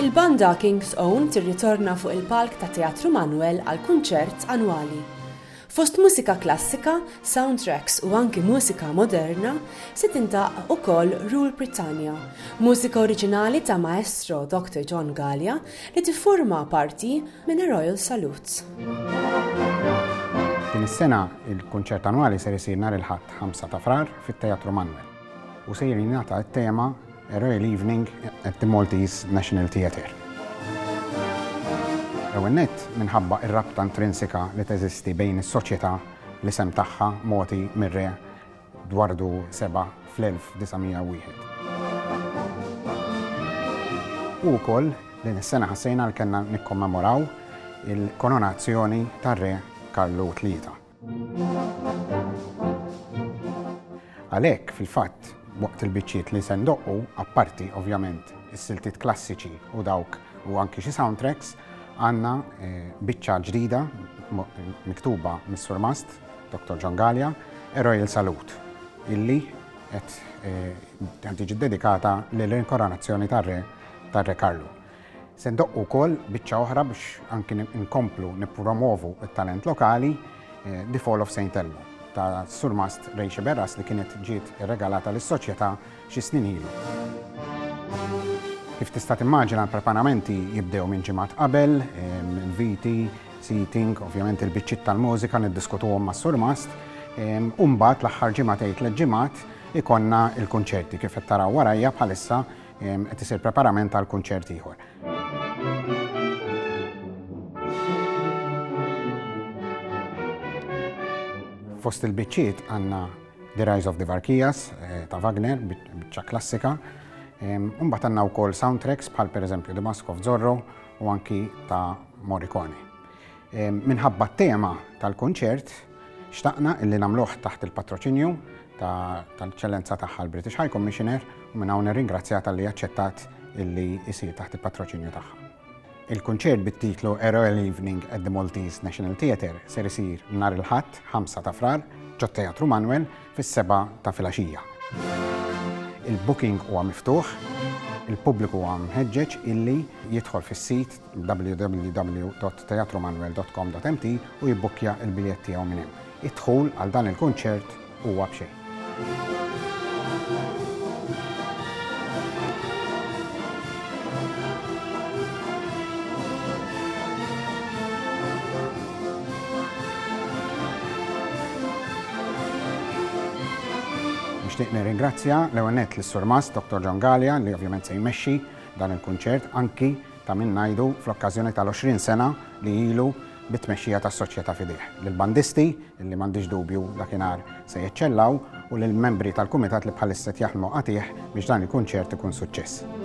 Il-banda King's Own tirritorna fuq il-palk ta' Teatru Manuel għal kunċert annwali. Fost mużika klassika, soundtracks u anki mużika moderna se tintaq ukoll Rule Britannia, mużika oriġinali ta' maestro Dr. John Gallia li tifforma parti minn Royal Salutes. Din is-sena il-kunċert annwali ser isir nhar il-Ħadd 5 ta' Frar fit-Teatru Manuel u se jingħata t-tema A Royal Evening at the Maltese National Theatre. Ewwel nett minħabba r-rabta intrinsika li teżisti bejn is-soċjetà li sem tagħha mogħti mir-re dwardu 7 fl-1901. U wkoll din is-sena ħassejna li kellna nikkommemoraw il-koronazzjoni tar-re Karlu III. Għalhekk fil-fatt waqt il-biċċiet li se ndoqqu, apparti ovvjament is-siltiet klassiċi u dawk u anki xi soundtracks, għandna biċċa ġdida miktuba mis-Sur Mast, Dr. John Gallia, A Royal Salute, illi qed tiġi dedikata lill-inkoronazzjoni tar-Re Karlu. Se ndoqqu wkoll biċċa oħra biex anki nkomplu nippromovu t-talent lokali, The Fall of St. Elmo ta' Sur Mast Rejxi Berras li kienet ġiet irregalata lis-soċjetà xi snin ilu. Kif tista' timmaġina l-preparamenti jibdew minn ġimgħat qabel, il-viti, seating, ovvjament il-biċċiet tal-mużika niddiskutuhom mas-Sur Mast, u mbagħad l-aħħar ġimgħatejn tliet ġimgħat ikonna l-kunċerti kif qed taraw warajja bħalissa qed isir preparament għal kunċert ieħor. Fost il-biċċiet għandna The Rise of the Valkyrias ta' Wagner, biċċa klassika. Mbagħad għandna wkoll soundtracks bħal pereżempju The Mask of Zorro u anki ta' Morricone. Minħabba t-tema tal-kunċert xtaqna illi nagħmluh taħt il-patroċinju tal-eċċellenza tagħha l-British High Commissioner u minn hawn nirringrazzjata li aċċettat illi jsir taħt il-patroċinju tagħha. Il-kunċert bit-titlu A Royal Evening at the Maltese National Theatre ser isir nhar il-Ħadd 5 ta' Frar ġod Teatru Manuel fis-7 ta' filgħaxija. Il-booking huwa miftuħ, il-pubbliku huwa mħeġġeġ illi jidħol fis-sit www.teatrumanuel.com.mt u jibbukkja l-biljett tiegħu minn hemm. Id-dħul għal dan il-kunċert huwa b'xejn. Nixtieq nirringrazzja l-ewwel nett lis-Sur Mast, Dr. John Gallia, li ovvjament se jmexxi dan il-kunċert anki ta' min ngħidu fl-okkażjoni tal-20 sena li ilu bit-tmexxija tas-soċjetà fideh. Lill-bandisti li m'għandix dubju dakinhar se jeċċellaw u lill-membri tal-kumitat li bħalissa jaħdmu qatih biex dan il-kunċert ikun suċċess.